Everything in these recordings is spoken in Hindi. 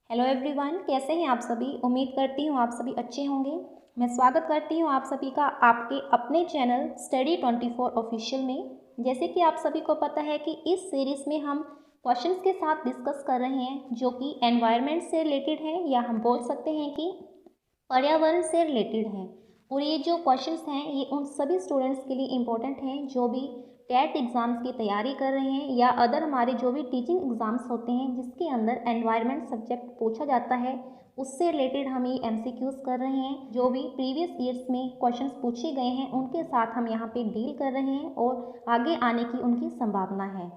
हेलो एवरीवन, कैसे हैं आप सभी। उम्मीद करती हूँ आप सभी अच्छे होंगे। मैं स्वागत करती हूँ आप सभी का आपके अपने चैनल स्टडी 24 ऑफिशियल में। जैसे कि आप सभी को पता है कि इस सीरीज़ में हम क्वेश्चंस के साथ डिस्कस कर रहे हैं जो कि एनवायरनमेंट से रिलेटेड है, या हम बोल सकते हैं कि पर्यावरण से रिलेटेड हैं। और ये जो क्वेश्चंस हैं ये उन सभी स्टूडेंट्स के लिए इम्पोर्टेंट हैं जो भी टेट एग्ज़ाम्स की तैयारी कर रहे हैं, या अदर हमारे जो भी टीचिंग एग्ज़ाम्स होते हैं जिसके अंदर एनवायरनमेंट सब्जेक्ट पूछा जाता है, उससे रिलेटेड हम ये एमसीक्यूज़ कर रहे हैं। जो भी प्रीवियस ईयर्स में क्वेश्चंस पूछे गए हैं उनके साथ हम यहाँ पे डील कर रहे हैं और आगे आने की उनकी संभावना है।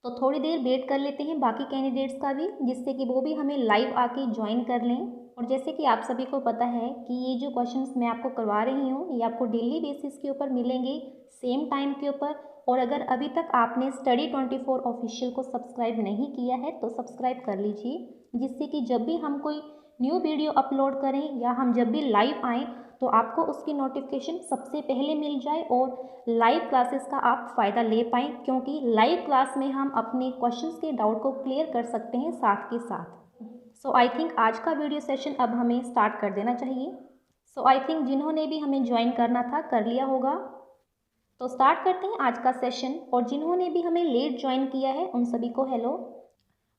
तो थोड़ी देर वेट कर लेते हैं बाकी कैंडिडेट्स का भी, जिससे कि वो भी हमें लाइव आके ज्वाइन कर लें। और जैसे कि आप सभी को पता है कि ये जो क्वेश्चंस मैं आपको करवा रही हूँ ये आपको डेली बेसिस के ऊपर मिलेंगे, सेम टाइम के ऊपर। और अगर अभी तक आपने स्टडी 24 ऑफिशियल को सब्सक्राइब नहीं किया है तो सब्सक्राइब कर लीजिए, जिससे कि जब भी हम कोई न्यू वीडियो अपलोड करें या हम जब भी लाइव आएँ तो आपको उसकी नोटिफिकेशन सबसे पहले मिल जाए और लाइव क्लासेस का आप फ़ायदा ले पाएँ, क्योंकि लाइव क्लास में हम अपने क्वेश्चंस के डाउट को क्लियर कर सकते हैं साथ के साथ। सो आई थिंक आज का वीडियो सेशन अब हमें स्टार्ट कर देना चाहिए। सो आई थिंक जिन्होंने भी हमें ज्वाइन करना था कर लिया होगा, तो स्टार्ट करते हैं आज का सेशन। और जिन्होंने भी हमें लेट ज्वाइन किया है उन सभी को हेलो।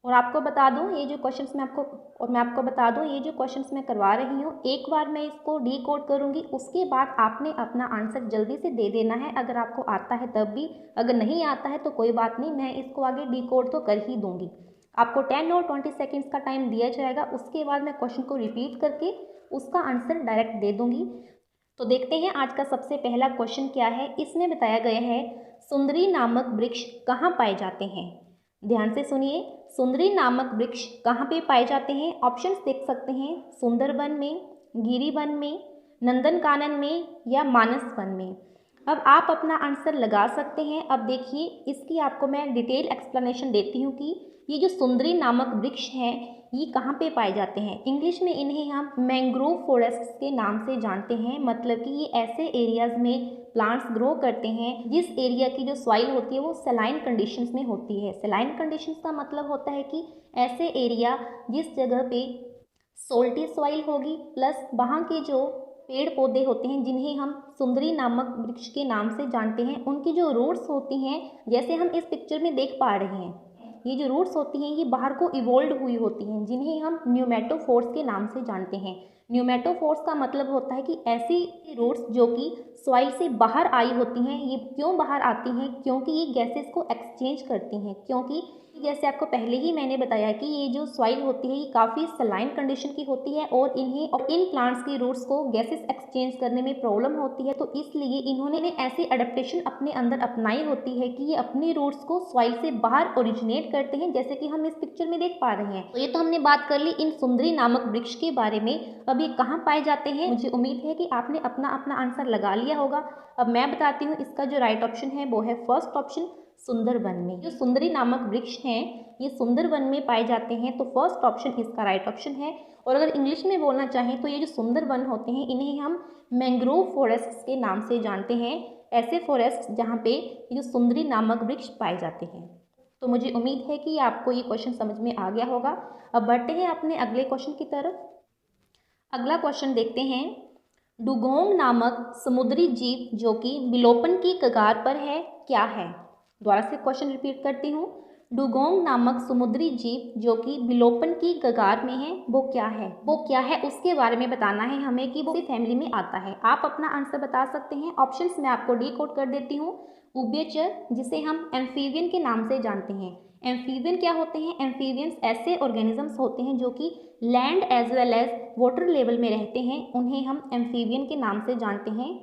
और आपको बता दूं ये जो क्वेश्चंस मैं आपको बता दूं ये जो क्वेश्चंस मैं करवा रही हूँ, एक बार मैं इसको डी कोड करूँगी, उसके बाद आपने अपना आंसर जल्दी से दे देना है। अगर आपको आता है तब भी, अगर नहीं आता है तो कोई बात नहीं, मैं इसको आगे डी कोड तो कर ही दूँगी। आपको 10 और 20 सेकेंड्स का टाइम दिया जाएगा, उसके बाद मैं क्वेश्चन को रिपीट करके उसका आंसर डायरेक्ट दे दूँगी। तो देखते हैं आज का सबसे पहला क्वेश्चन क्या है। इसमें बताया गया है सुंदरी नामक वृक्ष कहाँ पाए जाते हैं। ध्यान से सुनिए, सुंदरी नामक वृक्ष कहाँ पे पाए जाते हैं। ऑप्शंस देख सकते हैं, सुंदरबन में, गिरिवन में, नंदनकानन में या मानस वन में। अब आप अपना आंसर लगा सकते हैं। अब देखिए इसकी आपको मैं डिटेल एक्सप्लेनेशन देती हूँ कि ये जो सुंदरी नामक वृक्ष हैं ये कहाँ पे पाए जाते हैं। इंग्लिश में इन्हें हम मैंग्रोव फॉरेस्ट के नाम से जानते हैं, मतलब कि ये ऐसे एरियाज में प्लांट्स ग्रो करते हैं जिस एरिया की जो सॉइल होती है वो सलाइन कंडीशंस में होती है। सलाइन कंडीशंस का मतलब होता है कि ऐसे एरिया जिस जगह पे सोल्टी सॉइल होगी, प्लस वहाँ के जो पेड़ पौधे होते हैं जिन्हें हम सुंदरी नामक वृक्ष के नाम से जानते हैं, उनकी जो रूट्स होती हैं, जैसे हम इस पिक्चर में देख पा रहे हैं, ये जो रूट्स होती हैं ये बाहर को इवोल्व हुई होती हैं, जिन्हें हम न्यूमेटोफोर्स के नाम से जानते हैं। न्यूमेटोफोर्स का मतलब होता है कि ऐसी रूट्स जो कि सॉइल से बाहर आई होती हैं। ये क्यों बाहर आती हैं, क्योंकि ये गैसेस को एक्सचेंज करती हैं। क्योंकि जैसे आपको पहले ही मैंने बताया कि ये जो सॉइल होती है ये काफ़ी सलाइन कंडीशन की होती है और इन प्लांट्स की रूट्स को गैसेस एक्सचेंज करने में प्रॉब्लम होती है, तो इसलिए इन्होंने ऐसी एडेप्टेशन अपने अंदर अपनाई होती है कि ये अपनी रूट्स को सॉइल से बाहर ओरिजिनेट करते हैं, जैसे कि हम इस पिक्चर में देख पा रहे हैं। तो ये तो हमने बात कर ली इन सुंदरी नामक वृक्ष के बारे में। अब ये कहाँ पाए जाते हैं, मुझे उम्मीद है कि आपने अपना अपना आंसर लगा लिया होगा। अब मैं बताती हूँ, इसका जो राइट ऑप्शन है वो है फर्स्ट ऑप्शन, सुंदरबन में। जो सुंदरी नामक वृक्ष हैं ये सुंदरबन में पाए जाते हैं, तो फर्स्ट ऑप्शन इसका राइट ऑप्शन है। और अगर इंग्लिश में बोलना चाहें तो ये जो सुंदरबन होते हैं इन्हें हम मैंग्रोव फॉरेस्ट के नाम से जानते हैं, ऐसे फॉरेस्ट जहाँ पे ये जो सुंदरी नामक वृक्ष पाए जाते हैं। तो मुझे उम्मीद है कि आपको ये क्वेश्चन समझ में आ गया होगा। अब बढ़ते हैं अपने अगले क्वेश्चन की तरफ। अगला क्वेश्चन देखते हैं, डुगोंग नामक समुद्री जीव जो कि विलोपन की कगार पर है क्या है। दोबारा से क्वेश्चन रिपीट करती हूँ, डुगोंग नामक समुद्री जीव जो कि विलोपन की कगार में है वो क्या है। वो क्या है उसके बारे में बताना है हमें कि वो किस फैमिली में आता है। आप अपना आंसर बता सकते हैं। ऑप्शंस मैं आपको डी कोड कर देती हूँ। उभयचर, जिसे हम एम्फीबियन के नाम से जानते हैं। एम्फीबियन क्या होते हैं, एम्फीबियंस ऐसे ऑर्गेनिजम्स होते हैं जो कि land as well as water level में रहते हैं, उन्हें हम एम्फीबियन के नाम से जानते हैं।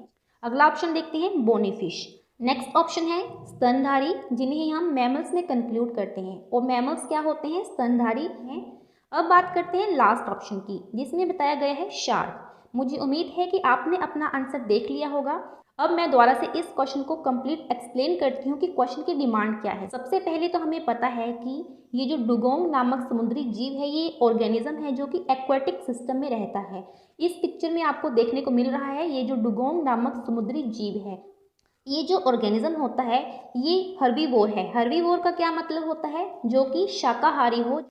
अगला ऑप्शन देखते हैं, बोनीफिश। नेक्स्ट ऑप्शन है स्तनधारी, जिन्हें हम मैमल्स में कंक्लूड करते हैं, और मैमल्स क्या होते हैं, स्तनधारी हैं। अब बात करते हैं लास्ट ऑप्शन की, जिसमें बताया गया है शार्क। मुझे उम्मीद है कि आपने अपना आंसर देख लिया होगा। अब मैं दोबारा से इस क्वेश्चन को कंप्लीट एक्सप्लेन करती हूँ कि क्वेश्चन की डिमांड क्या है। सबसे पहले तो हमें पता है कि ये जो डुगोंग नामक समुद्री जीव है ये ऑर्गेनिज्म है जो कि एक्वेटिक सिस्टम में रहता है। इस पिक्चर में आपको देखने को मिल रहा है ये जो डुगोंग नामक समुद्री जीव है, ये जो ऑर्गेनिज्म होता है ये हर्बीवोर है। हर्बीवोर का क्या मतलब होता है, जो कि शाकाहारी हो,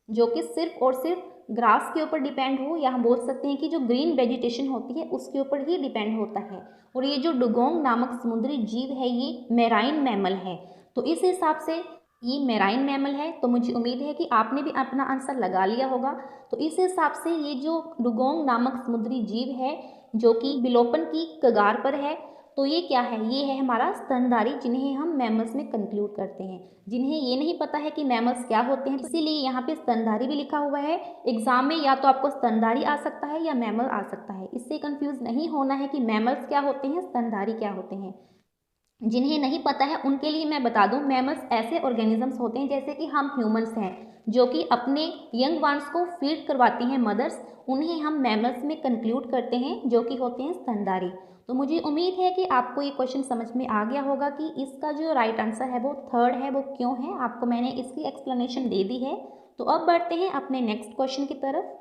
जो कि सिर्फ और सिर्फ ग्रास के ऊपर डिपेंड हो, या हम बोल सकते हैं कि जो ग्रीन वेजिटेशन होती है उसके ऊपर ही डिपेंड होता है। और ये जो डुगोंग नामक समुद्री जीव है ये मैराइन मैमल है, तो इस हिसाब से ये मैराइन मैमल है। तो मुझे उम्मीद है कि आपने भी अपना आंसर लगा लिया होगा। तो इस हिसाब से ये जो डुगोंग नामक समुद्री जीव है जो कि विलोपन की कगार पर है, तो ये क्या है, ये है हमारा स्तनधारी, जिन्हें हम मैमल्स में कंक्लूड करते हैं। जिन्हें ये नहीं पता है कि मैमल्स क्या होते हैं, इसीलिए यहाँ पे स्तनधारी भी लिखा हुआ है। एग्जाम में या तो आपको स्तनधारी आ सकता है या मैमल आ सकता है, इससे कंफ्यूज नहीं होना है कि मैमल्स क्या होते हैं, स्तनधारी क्या होते हैं। जिन्हें नहीं पता है उनके लिए मैं बता दूं, मैमल्स ऐसे ऑर्गेनिजम्स होते हैं जैसे कि हम ह्यूमंस हैं, जो कि अपने यंग वंस को फीड करवाती हैं मदर्स, उन्हें हम मैमल्स में कंक्लूड करते हैं, जो कि होते हैं स्तनधारी। तो मुझे उम्मीद है कि आपको ये क्वेश्चन समझ में आ गया होगा कि इसका जो राइट आंसर है वो थर्ड है, वो क्यों है, आपको मैंने इसकी एक्सप्लेनेशन दे दी है। तो अब बढ़ते हैं अपने नेक्स्ट क्वेश्चन की तरफ।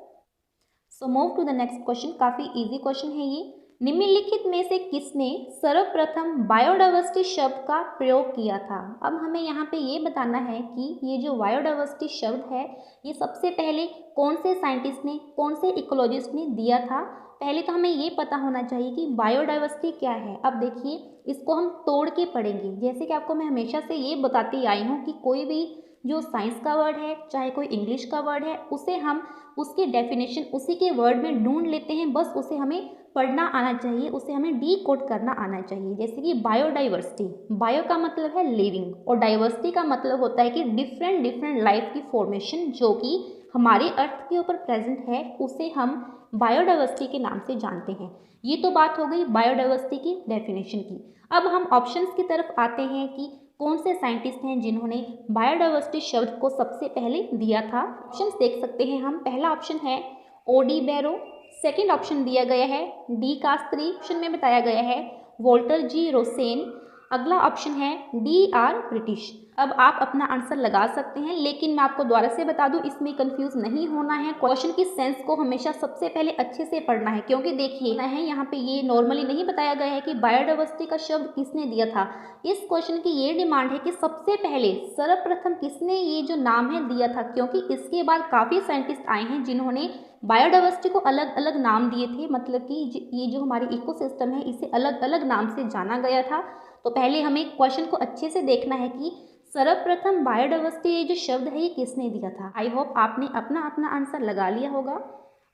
So move to the next question. काफ़ी इजी क्वेश्चन है ये। निम्नलिखित में से किसने सर्वप्रथम बायोडाइवर्सिटी शब्द का प्रयोग किया था? अब हमें यहाँ पे ये बताना है कि ये जो बायोडाइवर्सिटी शब्द है ये सबसे पहले कौन से साइंटिस्ट ने, कौन से इकोलॉजिस्ट ने दिया था। पहले तो हमें ये पता होना चाहिए कि बायोडाइवर्सिटी क्या है। अब देखिए, इसको हम तोड़ के पढ़ेंगे। जैसे कि आपको मैं हमेशा से ये बताती आई हूँ कि कोई भी जो साइंस का वर्ड है, चाहे कोई इंग्लिश का वर्ड है, उसे हम उसकी डेफिनेशन उसी के वर्ड में ढूंढ लेते हैं, बस उसे हमें पढ़ना आना चाहिए, उसे हमें डीकोड करना आना चाहिए। जैसे कि बायोडाइवर्सिटी, बायो का मतलब है लिविंग और डाइवर्सिटी का मतलब होता है कि डिफरेंट डिफरेंट लाइफ की फॉर्मेशन जो कि हमारे अर्थ के ऊपर प्रेजेंट है, उसे हम बायोडाइवर्सिटी के नाम से जानते हैं। ये तो बात हो गई बायोडाइवर्सिटी की डेफिनेशन की। अब हम ऑप्शंस की तरफ आते हैं कि कौन से साइंटिस्ट हैं जिन्होंने बायोडाइवर्सिटी शब्द को सबसे पहले दिया था। ऑप्शंस देख सकते हैं हम। पहला ऑप्शन है ओडी बैरो, सेकंड ऑप्शन दिया गया है डी कास्त्री, ऑप्शन में बताया गया है वोल्टर जी रोसेन, अगला ऑप्शन है डी आर ब्रिटिश। अब आप अपना आंसर लगा सकते हैं, लेकिन मैं आपको दोबारा से बता दूं, इसमें कंफ्यूज नहीं होना है। क्वेश्चन की सेंस को हमेशा सबसे पहले अच्छे से पढ़ना है, क्योंकि देखिए है यहाँ पे ये नॉर्मली नहीं बताया गया है कि बायोडाइवर्सिटी का शब्द किसने दिया था। इस क्वेश्चन की ये डिमांड है कि सबसे पहले सर्वप्रथम किसने ये जो नाम है दिया था, क्योंकि इसके बाद काफ़ी साइंटिस्ट आए हैं जिन्होंने बायोडाइवर्सिटी को अलग अलग नाम दिए थे। मतलब कि ये जो हमारी इकोसिस्टम है इसे अलग अलग नाम से जाना गया था। तो पहले हमें क्वेश्चन को अच्छे से देखना है कि सर्वप्रथम बायोडाइवर्सिटी ये जो शब्द है ये किसने दिया था। आई होप आपने अपना अपना आंसर लगा लिया होगा।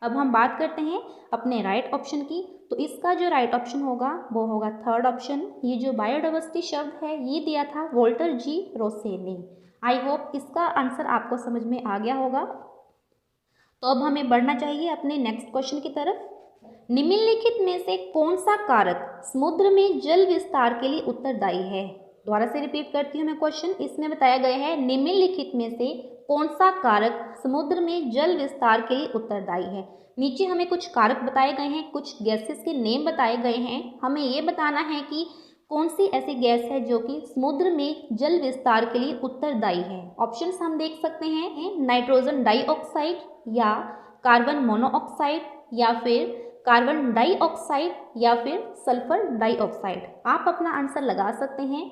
अब हम बात करते हैं अपने राइट ऑप्शन की। तो इसका जो राइट ऑप्शन होगा वो होगा थर्ड ऑप्शन। ये जो बायोडाइवर्सिटी शब्द है ये दिया था वोल्टर जी रोसेन ने। आई होप इसका आंसर आपको समझ में आ गया होगा। तो अब हमें बढ़ना चाहिए अपने नेक्स्ट क्वेश्चन की तरफ। निम्नलिखित में से कौन सा कारक समुद्र में जल विस्तार के लिए उत्तरदायी है? दोबारा से रिपीट करती हूँ मैं क्वेश्चन। इसमें बताया गया है निम्नलिखित में से कौन सा कारक समुद्र में जल विस्तार के लिए उत्तरदायी है। नीचे हमें कुछ कारक बताए गए हैं, कुछ गैसेस के नेम बताए गए हैं। हमें ये बताना है कि कौन सी ऐसी गैस है जो कि समुद्र में जल विस्तार के लिए उत्तरदायी है। ऑप्शंस हम देख सकते हैं नाइट्रोजन डाइऑक्साइड या कार्बन मोनोऑक्साइड या फिर कार्बन डाइऑक्साइड या फिर सल्फर डाइऑक्साइड। आप अपना आंसर लगा सकते हैं।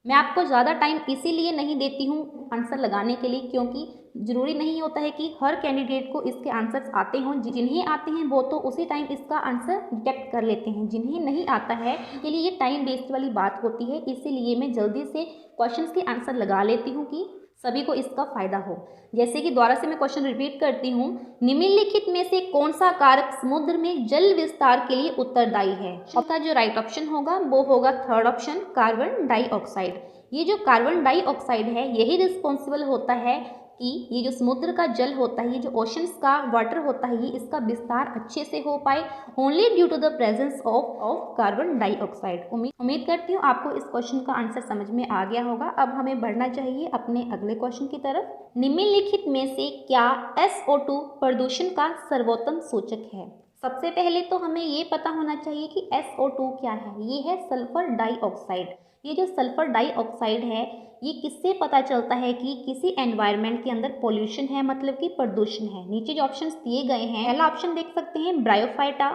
मैं आपको ज़्यादा टाइम इसीलिए नहीं देती हूँ आंसर लगाने के लिए, क्योंकि ज़रूरी नहीं होता है कि हर कैंडिडेट को इसके आंसर्स आते हों। जिन्हें आते हैं वो तो उसी टाइम इसका आंसर डिटेक्ट कर लेते हैं, जिन्हें नहीं आता है के लिए ये टाइम वेस्ट वाली बात होती है। इसीलिए मैं जल्दी से क्वेश्चंस के आंसर लगा लेती हूँ कि सभी को इसका फायदा हो। जैसे कि दोबारा से मैं क्वेश्चन रिपीट करती हूँ, निम्नलिखित में से कौन सा कारक समुद्र में जल विस्तार के लिए उत्तरदायी है? इसका जो राइट ऑप्शन होगा वो होगा थर्ड ऑप्शन कार्बन डाइऑक्साइड। ये जो कार्बन डाइऑक्साइड है यही रिस्पॉन्सिबल होता है कि ये जो समुद्र का जल होता है, ये जो ओशंस का वाटर होता है, ये इसका विस्तार अच्छे से हो पाए only due to the presence of carbon dioxide. उम्मीद करती हूँ आपको इस क्वेश्चन का आंसर समझ में आ गया होगा। अब हमें बढ़ना चाहिए अपने अगले क्वेश्चन की तरफ। निम्नलिखित में से क्या SO2 प्रदूषण का सर्वोत्तम सूचक है? सबसे पहले तो हमें ये पता होना चाहिए कि SO2 क्या है। ये है सल्फर डाइऑक्साइड। ये जो सल्फर डाइऑक्साइड है ये किससे पता चलता है कि किसी एनवायरनमेंट के अंदर पोल्यूशन है, मतलब कि प्रदूषण है। नीचे जो ऑप्शंस दिए गए हैं, पहला ऑप्शन देख सकते हैं ब्रायोफाइटा,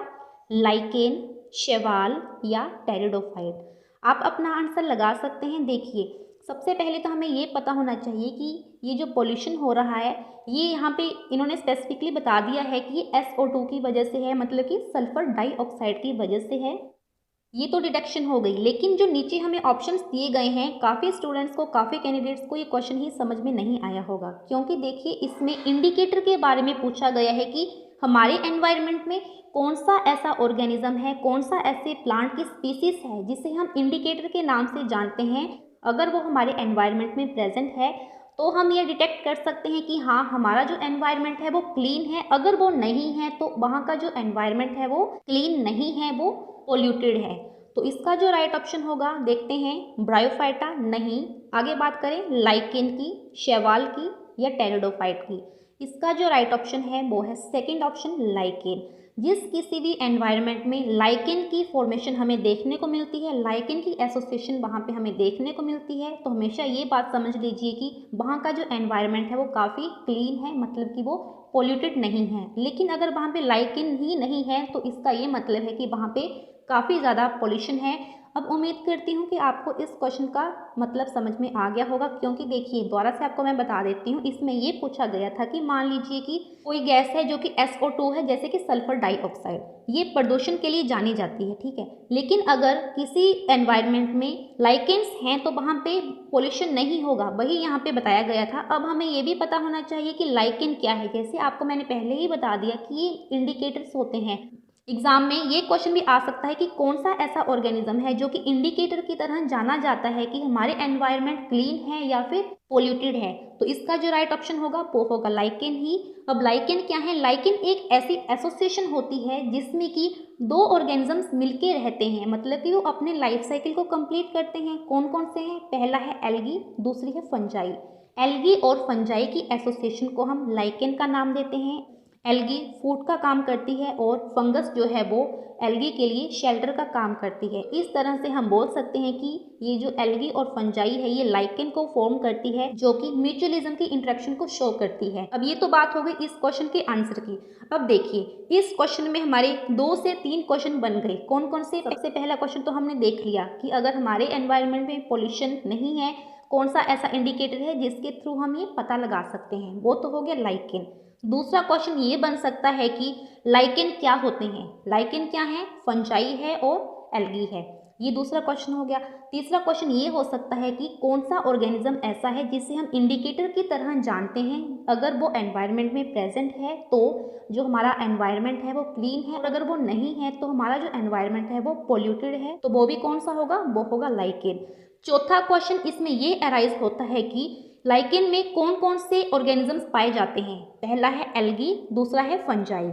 लाइकेन, शैवाल या टेरिडोफाइट। आप अपना आंसर लगा सकते हैं। देखिए सबसे पहले तो हमें ये पता होना चाहिए कि ये जो पोल्यूशन हो रहा है ये यहाँ पे इन्होंने स्पेसिफिकली बता दिया है कि ये SO2 की वजह से है, मतलब कि सल्फर डाइऑक्साइड की वजह से है। ये तो डिडक्शन हो गई, लेकिन जो नीचे हमें ऑप्शंस दिए गए हैं, काफ़ी स्टूडेंट्स को, काफ़ी कैंडिडेट्स को ये क्वेश्चन ही समझ में नहीं आया होगा, क्योंकि देखिए इसमें इंडिकेटर के बारे में पूछा गया है कि हमारे एनवायरनमेंट में कौन सा ऐसा ऑर्गेनिज्म है, कौन सा ऐसे प्लांट की स्पीसीज है जिसे हम इंडिकेटर के नाम से जानते हैं। अगर वो हमारे एनवायरनमेंट में प्रेजेंट है तो हम ये डिटेक्ट कर सकते हैं कि हाँ हमारा जो एनवायरनमेंट है वो क्लीन है। अगर वो नहीं है तो वहाँ का जो एनवायरनमेंट है वो क्लीन नहीं है, वो पोल्यूटेड है। तो इसका जो राइट ऑप्शन होगा देखते हैं, ब्रायोफाइटा नहीं। आगे बात करें लाइकेन की, शैवाल की या टेरिडोफाइट की, इसका जो राइट ऑप्शन है वो है सेकंड ऑप्शन लाइकेन। जिस किसी भी एनवायरनमेंट में लाइकेन की फॉर्मेशन हमें देखने को मिलती है, लाइकेन की एसोसिएशन वहाँ पे हमें देखने को मिलती है, तो हमेशा ये बात समझ लीजिए कि वहाँ का जो एनवायरनमेंट है वो काफ़ी क्लीन है, मतलब कि वो पोल्यूटेड नहीं है। लेकिन अगर वहाँ पे लाइकेन ही नहीं है तो इसका ये मतलब है कि वहाँ पे काफ़ी ज़्यादा पोल्यूशन है। अब उम्मीद करती हूँ कि आपको इस क्वेश्चन का मतलब समझ में आ गया होगा, क्योंकि देखिए दोबारा से आपको मैं बता देती हूँ, इसमें ये पूछा गया था कि मान लीजिए कि कोई गैस है जो कि SO2 है, जैसे कि सल्फर डाइऑक्साइड, ये प्रदूषण के लिए जानी जाती है, ठीक है। लेकिन अगर किसी एनवायरनमेंट में लाइकेन्स हैं तो वहाँ पे पोल्यूशन नहीं होगा, वही यहाँ पे बताया गया था। अब हमें ये भी पता होना चाहिए कि लाइकेन क्या है। जैसे आपको मैंने पहले ही बता दिया कि ये इंडिकेटर्स होते हैं। एग्जाम में ये क्वेश्चन भी आ सकता है कि कौन सा ऐसा ऑर्गेनिज्म है जो कि इंडिकेटर की तरह जाना जाता है कि हमारे एनवायरनमेंट क्लीन है या फिर पोल्यूटेड है। तो इसका जो राइट ऑप्शन होगा वो होगा लाइकेन ही। अब लाइकेन क्या है? लाइकेन एक ऐसी एसोसिएशन होती है जिसमें कि दो ऑर्गेनिजम्स मिलके रहते हैं, मतलब कि वो अपने लाइफ साइकिल को कंप्लीट करते हैं। कौन कौन से हैं? पहला है एल्गी, दूसरी है फंजाई। एल्गी और फंजाई की एसोसिएशन को हम लाइकेन का नाम देते हैं। एल्गी फूड का काम करती है और फंगस जो है वो एल्गी के लिए शेल्टर का काम करती है। इस तरह से हम बोल सकते हैं कि ये जो एल्गी और फंजाई है ये लाइकेन को फॉर्म करती है, जो कि म्यूचुअलिज्म की इंटरेक्शन को शो करती है। अब ये तो बात हो गई इस क्वेश्चन के आंसर की। अब देखिए इस क्वेश्चन में हमारे 2 से 3 क्वेश्चन बन गए। कौन कौन से? सबसे पहला क्वेश्चन तो हमने देख लिया कि अगर हमारे एनवायरनमेंट में पोल्यूशन नहीं है, कौन सा ऐसा इंडिकेटर है जिसके थ्रू हम ये पता लगा सकते हैं, वो तो हो गया लाइकेन। दूसरा क्वेश्चन ये बन सकता है कि लाइकेन क्या होते हैं। लाइकेन क्या है? फंजाई है और एल्गी है। ये दूसरा क्वेश्चन हो गया। तीसरा क्वेश्चन ये हो सकता है कि कौन सा ऑर्गेनिज्म ऐसा है जिसे हम इंडिकेटर की तरह जानते हैं, अगर वो एनवायरनमेंट में प्रेजेंट है तो जो हमारा एनवायरनमेंट है वो क्लीन है, और अगर वो नहीं है तो हमारा जो एनवायरनमेंट है वो पोल्यूटेड है, तो वो भी कौन सा होगा? वो होगा लाइकेन। चौथा क्वेश्चन इसमें ये अराइज होता है कि लाइकेन में कौन कौन से ऑर्गेनिजम्स पाए जाते हैं। पहला है एल्गी, दूसरा है फंजाई।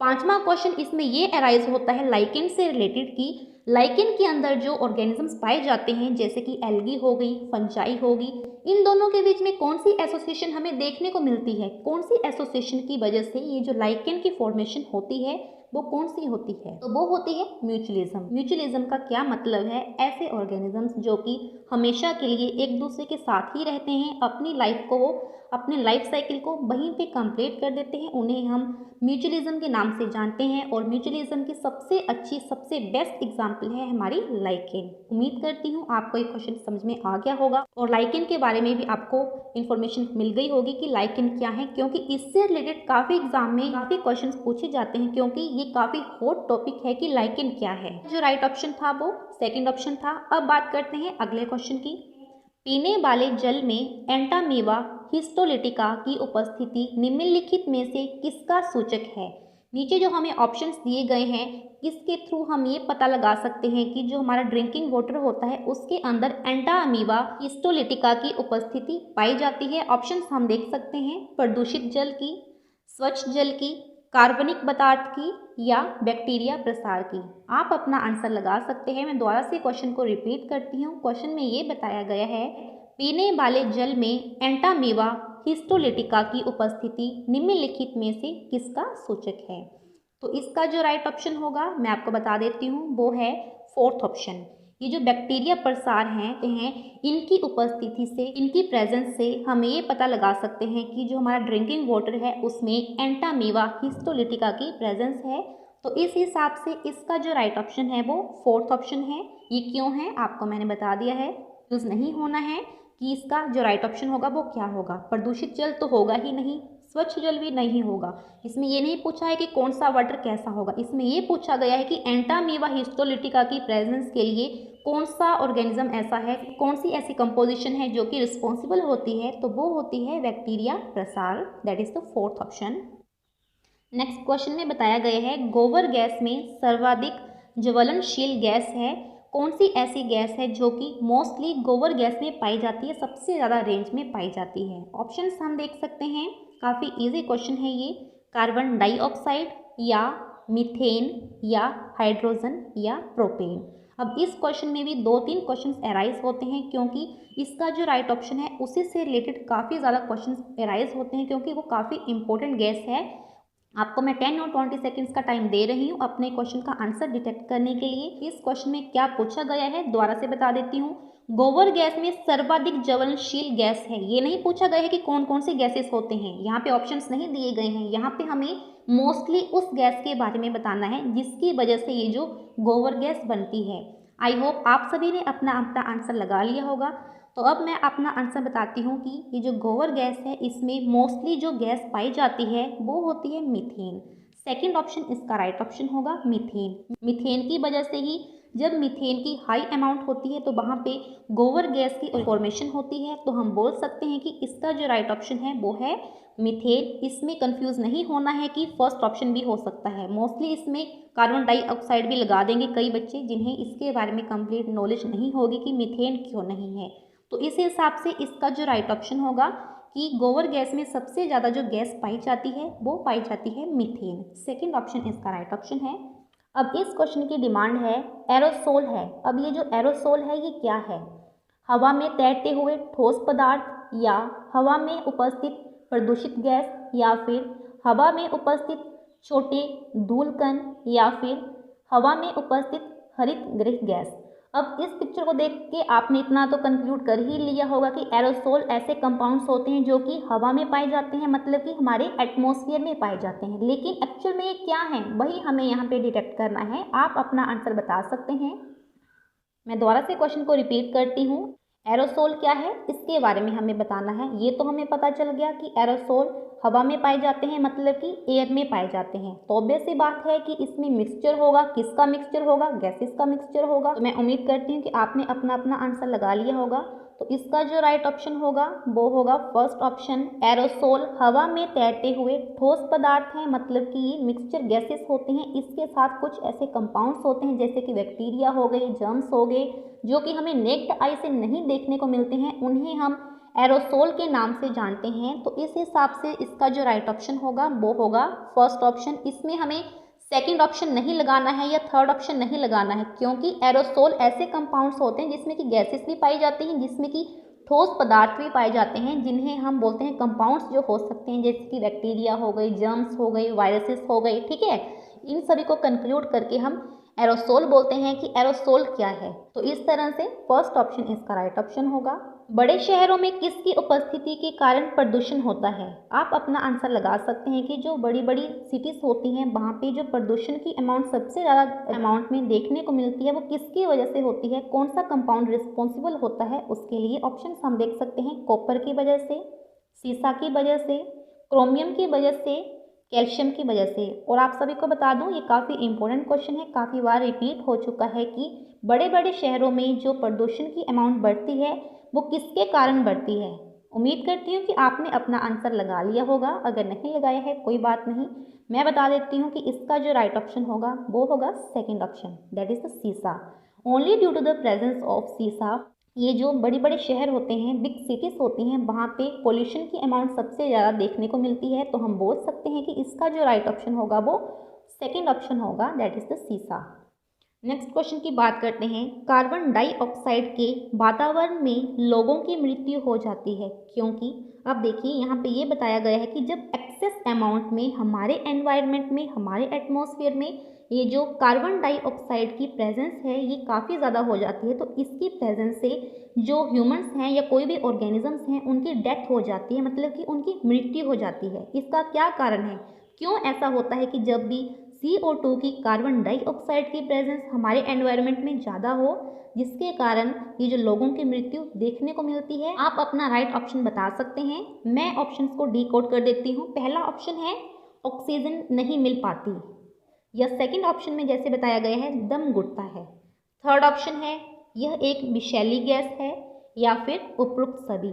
पांचवा क्वेश्चन इसमें ये अराइज होता है लाइकेन से रिलेटेड कि लाइकेन के अंदर जो ऑर्गेनिजम्स पाए जाते हैं, जैसे कि एल्गी हो गई, फंजाई होगी, इन दोनों के बीच में कौन सी एसोसिएशन हमें देखने को मिलती है? कौन सी एसोसिएशन की वजह से ये जो लाइकेन की फॉर्मेशन होती है वो कौन सी होती है? तो वो होती है म्यूचुअलिज्म। म्यूचुअलिज्म का क्या मतलब है? ऐसे ऑर्गेनिजम्स जो कि हमेशा के लिए एक दूसरे के साथ ही रहते हैं, अपनी लाइफ को, अपने लाइफ साइकिल को वहीं पे कंप्लीट कर देते हैं, उन्हें हम म्यूचुअलिज्म के नाम से जानते हैं। और म्यूचुअलिज्म की सबसे अच्छी, सबसे बेस्ट एग्जाम्पल है हमारी लाइकेन। उम्मीद करती हूँ आपको ये क्वेश्चन समझ में आ गया होगा और लाइकेन के बारे में भी आपको इन्फॉर्मेशन मिल गई होगी कि लाइकेन क्या है, क्योंकि इससे रिलेटेड काफ़ी एग्जाम में काफ़ी क्वेश्चन पूछे जाते हैं, क्योंकि ये काफ़ी हॉट टॉपिक है कि लाइकेन क्या है। जो राइट ऑप्शन था वो सेकेंड ऑप्शन था। अब बात करते हैं अगले क्वेश्चन की। पीने वाले जल में एंटामीवा हिस्टोलिटिका की उपस्थिति निम्नलिखित में से किसका सूचक है? नीचे जो हमें ऑप्शंस दिए गए हैं, किसके थ्रू हम ये पता लगा सकते हैं कि जो हमारा ड्रिंकिंग वाटर होता है उसके अंदर एंटामीवा हिस्टोलिटिका की उपस्थिति पाई जाती है। ऑप्शंस हम देख सकते हैं, प्रदूषित जल की, स्वच्छ जल की, कार्बनिक पदार्थ की या बैक्टीरिया प्रसार की। आप अपना आंसर लगा सकते हैं। मैं दोबारा से क्वेश्चन को रिपीट करती हूँ। क्वेश्चन में ये बताया गया है, पीने वाले जल में एंटामीवा हिस्टोलिटिका की उपस्थिति निम्नलिखित में से किसका सूचक है? तो इसका जो राइट ऑप्शन होगा मैं आपको बता देती हूँ, वो है फोर्थ ऑप्शन। ये जो बैक्टीरिया प्रसार हैं इनकी उपस्थिति से, इनकी प्रेजेंस से हम ये पता लगा सकते हैं कि जो हमारा ड्रिंकिंग वाटर है उसमें एंटामीवा हिस्टोलिटिका की प्रेजेंस है। तो इस हिसाब से इसका जो राइट ऑप्शन है वो फोर्थ ऑप्शन है। ये क्यों है आपको मैंने बता दिया है। यूज़ नहीं होना है कि इसका जो राइट ऑप्शन होगा वो क्या होगा। प्रदूषित जल तो होगा ही नहीं, स्वच्छ जल भी नहीं होगा। इसमें ये नहीं पूछा है कि कौन सा वाटर कैसा होगा, इसमें ये पूछा गया है कि एंटामीबा हिस्टोलिटिका की प्रेजेंस के लिए कौन सा ऑर्गेनिज्म ऐसा है, कौन सी ऐसी कंपोजिशन है जो कि रिस्पॉन्सिबल होती है, तो वो होती है बैक्टीरिया प्रसार। That is the fourth option. Next question में बताया गया है गोबर गैस में सर्वाधिक ज्वलनशील गैस है, कौन सी ऐसी गैस है जो कि मोस्टली गोबर गैस में पाई जाती है, सबसे ज़्यादा रेंज में पाई जाती है। ऑप्शंस हम देख सकते हैं, काफ़ी इजी क्वेश्चन है ये। कार्बन डाइऑक्साइड या मीथेन या हाइड्रोजन या प्रोपेन। अब इस क्वेश्चन में भी 2-3 क्वेश्चंस एराइज होते हैं, क्योंकि इसका जो राइट ऑप्शन है उसी से रिलेटेड काफ़ी ज़्यादा क्वेश्चंस एराइज होते हैं, क्योंकि वो काफ़ी इंपॉर्टेंट गैस है। आपको मैं 10 और 20 सेकंड्स का टाइम दे रही हूँ अपने क्वेश्चन का आंसर डिटेक्ट करने के लिए। इस क्वेश्चन में क्या पूछा गया है दोबारा से बता देती हूँ। गोबर गैस में सर्वाधिक ज्वलनशील गैस है, ये नहीं पूछा गया है कि कौन कौन से गैसेस होते हैं, यहाँ पे ऑप्शंस नहीं दिए गए हैं। यहाँ पे हमें मोस्टली उस गैस के बारे में बताना है जिसकी वजह से ये जो गोबर गैस बनती है। आई होप आप सभी ने अपना अपना आंसर लगा लिया होगा। तो अब मैं अपना आंसर बताती हूँ कि ये जो गोबर गैस है इसमें मोस्टली जो गैस पाई जाती है वो होती है मीथेन। सेकंड ऑप्शन इसका राइट ऑप्शन होगा मीथेन। मीथेन की वजह से ही जब मीथेन की हाई अमाउंट होती है तो वहाँ पे गोबर गैस की फॉर्मेशन होती है, तो हम बोल सकते हैं कि इसका जो राइट ऑप्शन है वो है मीथेन। इसमें कंफ्यूज नहीं होना है कि फर्स्ट ऑप्शन भी हो सकता है। मोस्टली इसमें कार्बन डाइऑक्साइड भी लगा देंगे कई बच्चे जिन्हें इसके बारे में कंप्लीट नॉलेज नहीं होगी कि मीथेन क्यों नहीं है। तो इस हिसाब से इसका जो राइट ऑप्शन होगा कि गोबर गैस में सबसे ज़्यादा जो गैस पाई जाती है वो पाई जाती है मीथेन। सेकंड ऑप्शन इसका राइट ऑप्शन है। अब इस क्वेश्चन की डिमांड है एरोसोल है। अब ये जो एरोसोल है ये क्या है? हवा में तैरते हुए ठोस पदार्थ, या हवा में उपस्थित प्रदूषित गैस, या फिर हवा में उपस्थित छोटे धूल कण, या फिर हवा में उपस्थित हरित गृह गैस। अब इस पिक्चर को देख के आपने इतना तो कंक्लूड कर ही लिया होगा कि एरोसोल ऐसे कंपाउंड्स होते हैं जो कि हवा में पाए जाते हैं, मतलब कि हमारे एटमॉस्फेयर में पाए जाते हैं। लेकिन एक्चुअल में ये क्या है वही हमें यहाँ पे डिटेक्ट करना है। आप अपना आंसर बता सकते हैं। मैं दोबारा से क्वेश्चन को रिपीट करती हूँ। एरोसोल क्या है इसके बारे में हमें बताना है। ये तो हमें पता चल गया कि एरोसोल हवा में पाए जाते हैं, मतलब कि एयर में पाए जाते हैं। तो ऑब्वियस सी बात है कि इसमें मिक्सचर होगा। किसका मिक्सचर होगा? गैसेस का मिक्सचर होगा। तो मैं उम्मीद करती हूँ कि आपने अपना अपना आंसर लगा लिया होगा। तो इसका जो राइट ऑप्शन होगा वो होगा फर्स्ट ऑप्शन। एरोसोल हवा में तैरते हुए ठोस पदार्थ हैं, मतलब कि ये मिक्सचर गैसेस होते हैं। इसके साथ कुछ ऐसे कंपाउंड्स होते हैं जैसे कि बैक्टीरिया हो गए, जर्म्स हो गए, जो कि हमें नेक्ड आई से नहीं देखने को मिलते हैं, उन्हें हम एरोसोल के नाम से जानते हैं। तो इस हिसाब से इसका जो राइट ऑप्शन होगा वो होगा फर्स्ट ऑप्शन। इसमें हमें सेकंड ऑप्शन नहीं लगाना है या थर्ड ऑप्शन नहीं लगाना है, क्योंकि एरोसोल ऐसे कंपाउंड्स होते हैं जिसमें कि गैसेस भी पाई जाती हैं, जिसमें कि ठोस पदार्थ भी पाए जाते हैं, जिन्हें हम बोलते हैं कंपाउंड्स जो हो सकते हैं, जैसे कि बैक्टीरिया हो गई, जर्म्स हो गई, वायरसेस हो गई। ठीक है, इन सभी को कंक्लूड करके हम एरोसोल बोलते हैं कि एरोसोल क्या है। तो इस तरह से फर्स्ट ऑप्शन इसका राइट ऑप्शन होगा। बड़े शहरों में किसकी उपस्थिति के कारण प्रदूषण होता है? आप अपना आंसर लगा सकते हैं कि जो बड़ी बड़ी सिटीज़ होती हैं वहाँ पे जो प्रदूषण की अमाउंट सबसे ज़्यादा अमाउंट में देखने को मिलती है वो किसकी वजह से होती है? कौन सा कंपाउंड रिस्पॉन्सिबल होता है उसके लिए? ऑप्शन हम देख सकते हैं, कॉपर की वजह से, सीसा की वजह से, क्रोमियम की वजह से, कैल्शियम की वजह से। और आप सभी को बता दूं ये काफ़ी इंपॉर्टेंट क्वेश्चन है, काफ़ी बार रिपीट हो चुका है कि बड़े बड़े शहरों में जो प्रदूषण की अमाउंट बढ़ती है वो किसके कारण बढ़ती है। उम्मीद करती हूँ कि आपने अपना आंसर लगा लिया होगा। अगर नहीं लगाया है कोई बात नहीं, मैं बता देती हूँ कि इसका जो राइट ऑप्शन होगा वो होगा second option, that is the सीसा। Only due to the presence of सीसा, ये जो बड़े बड़े शहर होते हैं, बिग सिटीज़ होती हैं, वहाँ पे पोल्यूशन की अमाउंट सबसे ज़्यादा देखने को मिलती है। तो हम बोल सकते हैं कि इसका जो राइट ऑप्शन होगा वो सेकेंड ऑप्शन होगा, दैट इज़ द सीसा। नेक्स्ट क्वेश्चन की बात करते हैं। कार्बन डाइऑक्साइड के वातावरण में लोगों की मृत्यु हो जाती है क्योंकि, अब देखिए यहाँ पे ये बताया गया है कि जब एक्सेस अमाउंट में हमारे एनवायरनमेंट में, हमारे एटमॉस्फेयर में ये जो कार्बन डाइऑक्साइड की प्रेजेंस है ये काफ़ी ज़्यादा हो जाती है, तो इसकी प्रेजेंस से जो ह्यूमंस हैं या कोई भी ऑर्गेनिजम्स हैं उनकी डेथ हो जाती है, मतलब कि उनकी मृत्यु हो जाती है। इसका क्या कारण है? क्यों ऐसा होता है कि जब भी CO2 की कार्बन डाइऑक्साइड की प्रेजेंस हमारे एनवायरनमेंट में ज़्यादा हो, जिसके कारण ये जो लोगों की मृत्यु देखने को मिलती है। आप अपना राइट ऑप्शन बता सकते हैं। मैं ऑप्शंस को डिकोड कर देती हूँ। पहला ऑप्शन है ऑक्सीजन नहीं मिल पाती, या सेकंड ऑप्शन में जैसे बताया गया है दम घुटता है। थर्ड ऑप्शन है यह एक विषैली गैस है, या फिर उपरोक्त सभी।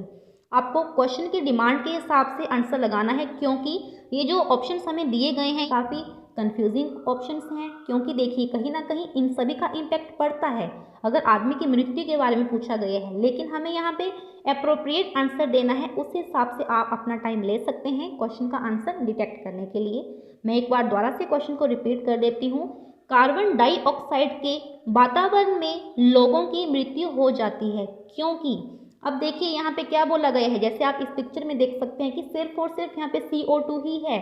आपको क्वेश्चन की डिमांड के हिसाब से आंसर लगाना है, क्योंकि ये जो ऑप्शंस हमें दिए गए हैं काफ़ी कंफ्यूजिंग ऑप्शंस हैं, क्योंकि देखिए कहीं ना कहीं इन सभी का इम्पैक्ट पड़ता है अगर आदमी की मृत्यु के बारे में पूछा गया है, लेकिन हमें यहाँ पे अप्रोप्रिएट आंसर देना है। उस हिसाब से आप अपना टाइम ले सकते हैं क्वेश्चन का आंसर डिटेक्ट करने के लिए। मैं एक बार दोबारा से क्वेश्चन को रिपीट कर देती हूँ। कार्बन डाइऑक्साइड के वातावरण में लोगों की मृत्यु हो जाती है क्योंकि, अब देखिए यहाँ पे क्या बोला गया है, जैसे आप इस पिक्चर में देख सकते हैं कि सिर्फ और सिर्फ यहाँ पे CO2 ही है।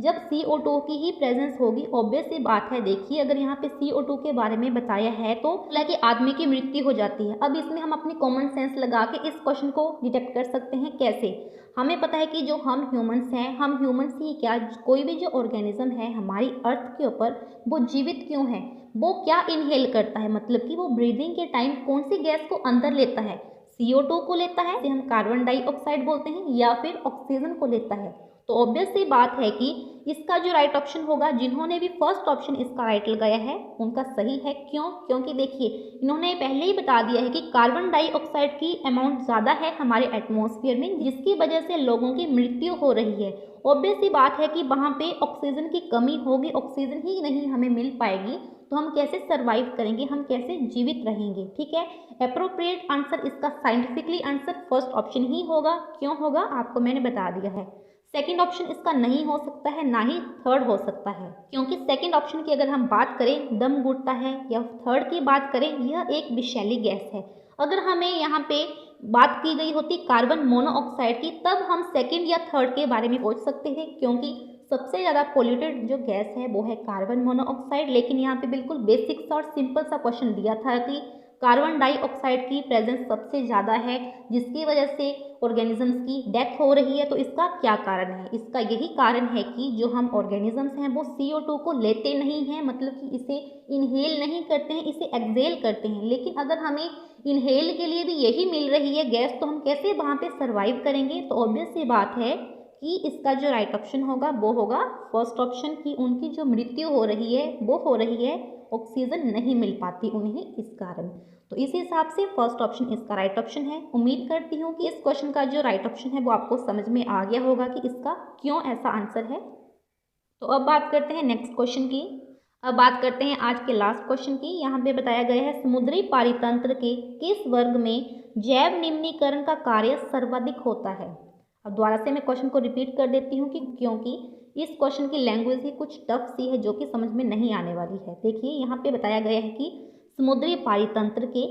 जब CO2 की ही प्रेजेंस होगी, ऑब्वियस सी बात है। देखिए अगर यहाँ पे CO2 के बारे में बताया है तो कि आदमी की मृत्यु हो जाती है। अब इसमें हम अपनी कॉमन सेंस लगा के इस क्वेश्चन को डिटेक्ट कर सकते हैं। कैसे? हमें पता है कि जो हम ह्यूमंस हैं, हम ह्यूमंस ही क्या, कोई भी जो ऑर्गेनिज्म है हमारी अर्थ के ऊपर, वो जीवित क्यों है, वो क्या इनहेल करता है, मतलब कि वो ब्रीदिंग के टाइम कौन सी गैस को अंदर लेता है, CO2 को लेता है, जिसे हम कार्बन डाइऑक्साइड बोलते हैं, या फिर ऑक्सीजन को लेता है। तो ऑब्वियस सी बात है कि इसका जो राइट ऑप्शन होगा, जिन्होंने भी फर्स्ट ऑप्शन इसका राइट लगाया है उनका सही है। क्यों? क्योंकि देखिए इन्होंने पहले ही बता दिया है कि कार्बन डाइऑक्साइड की अमाउंट ज़्यादा है हमारे एटमॉस्फेयर में, जिसकी वजह से लोगों की मृत्यु हो रही है। ऑब्वियस सी बात है कि वहाँ पे ऑक्सीजन की कमी होगी, ऑक्सीजन ही नहीं हमें मिल पाएगी, तो हम कैसे सर्वाइव करेंगे, हम कैसे जीवित रहेंगे। ठीक है, अप्रोप्रिएट आंसर इसका साइंटिफिकली आंसर फर्स्ट ऑप्शन ही होगा। क्यों होगा आपको मैंने बता दिया है। सेकंड ऑप्शन इसका नहीं हो सकता है, ना ही थर्ड हो सकता है, क्योंकि सेकंड ऑप्शन की अगर हम बात करें दम घुटता है, या थर्ड की बात करें यह एक विषैली गैस है। अगर हमें यहाँ पे बात की गई होती कार्बन मोनोऑक्साइड की, तब हम सेकंड या थर्ड के बारे में सोच सकते थे, क्योंकि सबसे ज़्यादा पोल्यूटेड जो गैस है वो है कार्बन मोनोऑक्साइड। लेकिन यहाँ पे बिल्कुल बेसिक सा और सिंपल सा क्वेश्चन दिया था कि कार्बन डाइऑक्साइड की प्रेजेंस सबसे ज़्यादा है, जिसकी वजह से ऑर्गेनिजम्स की डेथ हो रही है। तो इसका क्या कारण है? इसका यही कारण है कि जो हम ऑर्गेनिजम्स हैं वो CO2 को लेते नहीं हैं, मतलब कि इसे इनहेल नहीं करते हैं, इसे एक्सहेल करते हैं। लेकिन अगर हमें इनहेल के लिए भी यही मिल रही है गैस, तो हम कैसे वहाँ पे सर्वाइव करेंगे? तो ऑब्वियस सी बात है कि इसका जो राइट ऑप्शन होगा वो होगा फर्स्ट ऑप्शन, की उनकी जो मृत्यु हो रही है वो हो रही है ऑक्सीजन नहीं मिल पाती उन्हें, इस कारण। तो इस हिसाब से फर्स्ट ऑप्शन इसका राइट ऑप्शन है। उम्मीद करती हूँ कि इस क्वेश्चन का जो राइट ऑप्शन है वो आपको समझ में आ गया होगा कि इसका क्यों ऐसा आंसर है। तो अब बात करते हैं नेक्स्ट क्वेश्चन की। अब बात करते हैं आज के लास्ट क्वेश्चन की। यहाँ पे बताया गया है समुद्री पारितंत्र के किस वर्ग में जैव निम्नीकरण का कार्य सर्वाधिक होता है। अब दोबारा से मैं क्वेश्चन को रिपीट कर देती हूँ कि क्योंकि इस क्वेश्चन की लैंग्वेज ही कुछ टफ सी है, जो कि समझ में नहीं आने वाली है। देखिए यहाँ पे बताया गया है कि समुद्री पारितंत्र के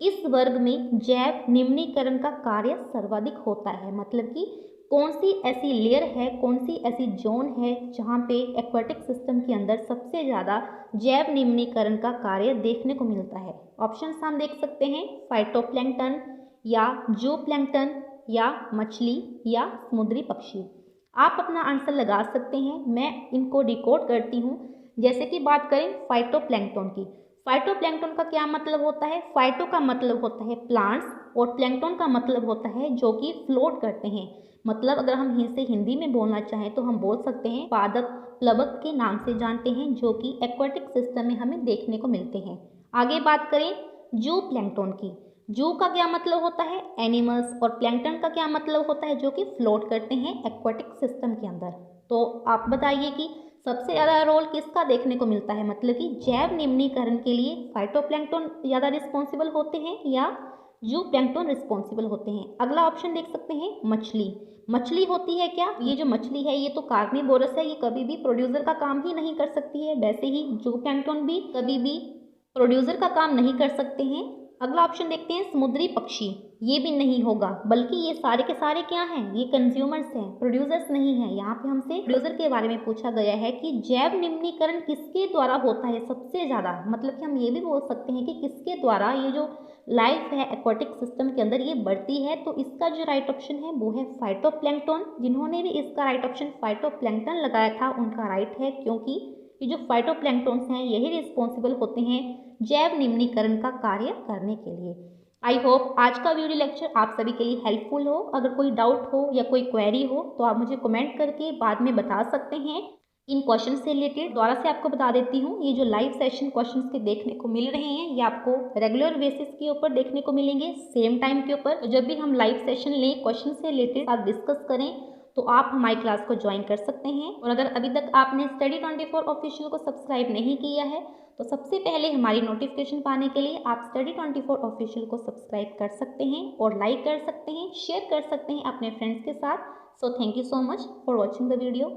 इस वर्ग में जैव निम्नीकरण का कार्य सर्वाधिक होता है, मतलब कि कौन सी ऐसी लेयर है, कौन सी ऐसी जोन है जहाँ पे एक्वाटिक सिस्टम के अंदर सबसे ज़्यादा जैव निम्नीकरण का कार्य देखने को मिलता है। ऑप्शंस हम देख सकते हैं, फाइटोप्लैंक्टन, या जूप्लैंक्टन, या मछली, या समुद्री पक्षी। आप अपना आंसर लगा सकते हैं। मैं इनको डिकोड करती हूँ। जैसे कि बात करें फाइटोप्लैंक्टन की, फाइटोप्लैंक्टन का क्या मतलब होता है? फाइटो का मतलब होता है प्लांट्स, और प्लैंक्टन का मतलब होता है जो कि फ्लोट करते हैं। मतलब अगर हम इसे हिंदी में बोलना चाहें तो हम बोल सकते हैं पादप, प्लवक के नाम से जानते हैं, जो कि एक्वाटिक सिस्टम में हमें देखने को मिलते हैं। आगे बात करें जू प्लैंक्टन की, जू का क्या मतलब होता है? एनिमल्स, और प्लैंक्टन का क्या मतलब होता है? जो कि फ्लोट करते हैं एक्वाटिक सिस्टम के अंदर। तो आप बताइए कि सबसे ज़्यादा रोल किसका देखने को मिलता है, मतलब कि जैव निम्नीकरण के लिए फाइटोप्लैंक्टन ज़्यादा रिस्पॉन्सिबल होते हैं या जूप्लैंक्टन रिस्पॉन्सिबल होते हैं? अगला ऑप्शन देख सकते हैं मछली। मछली होती है क्या? ये जो मछली है ये तो कार्निवोरस है, ये कभी भी प्रोड्यूसर का काम ही नहीं कर सकती है। वैसे ही जूप्लैंक्टन भी कभी भी प्रोड्यूसर का काम नहीं कर सकते हैं। अगला ऑप्शन देखते हैं समुद्री पक्षी, ये भी नहीं होगा, बल्कि ये सारे के सारे क्या हैं? ये कंज्यूमर्स हैं, प्रोड्यूसर्स नहीं हैं। यहाँ पे हमसे प्रोड्यूसर के बारे में पूछा गया है कि जैव निम्नीकरण किसके द्वारा होता है सबसे ज़्यादा, मतलब कि हम ये भी बोल सकते हैं कि किसके द्वारा ये जो लाइफ है एक्वाटिक सिस्टम के अंदर ये बढ़ती है। तो इसका जो राइट ऑप्शन है वो है फाइटोप्लैंक्टन। जिन्होंने भी इसका राइट ऑप्शन फाइटोप्लैंक्टन लगाया था उनका राइट है, क्योंकि ये जो फाइटोप्लैंक्टन्स हैं यही रिस्पॉन्सिबल होते हैं जैव निम्नीकरण का कार्य करने के लिए। आई होप आज का वीडियो लेक्चर आप सभी के लिए हेल्पफुल हो। अगर कोई डाउट हो या कोई क्वेरी हो तो आप मुझे कमेंट करके बाद में बता सकते हैं। इन क्वेश्चन से रिलेटेड दोबारा से आपको बता देती हूँ, ये जो लाइव सेशन क्वेश्चंस के देखने को मिल रहे हैं ये आपको रेगुलर बेसिस के ऊपर देखने को मिलेंगे, सेम टाइम के ऊपर। तो जब भी हम लाइव सेशन लें, क्वेश्चन से रिलेटेड आप डिस्कस करें तो आप हमारी क्लास को ज्वाइन कर सकते हैं। और अगर अभी तक आपने स्टडी 24 ऑफिशियल को सब्सक्राइब नहीं किया है तो सबसे पहले हमारी नोटिफिकेशन पाने के लिए आप स्टडी 24 ऑफिशियल को सब्सक्राइब कर सकते हैं और लाइक कर सकते हैं, शेयर कर सकते हैं अपने फ्रेंड्स के साथ। So thank you so much for watching the video.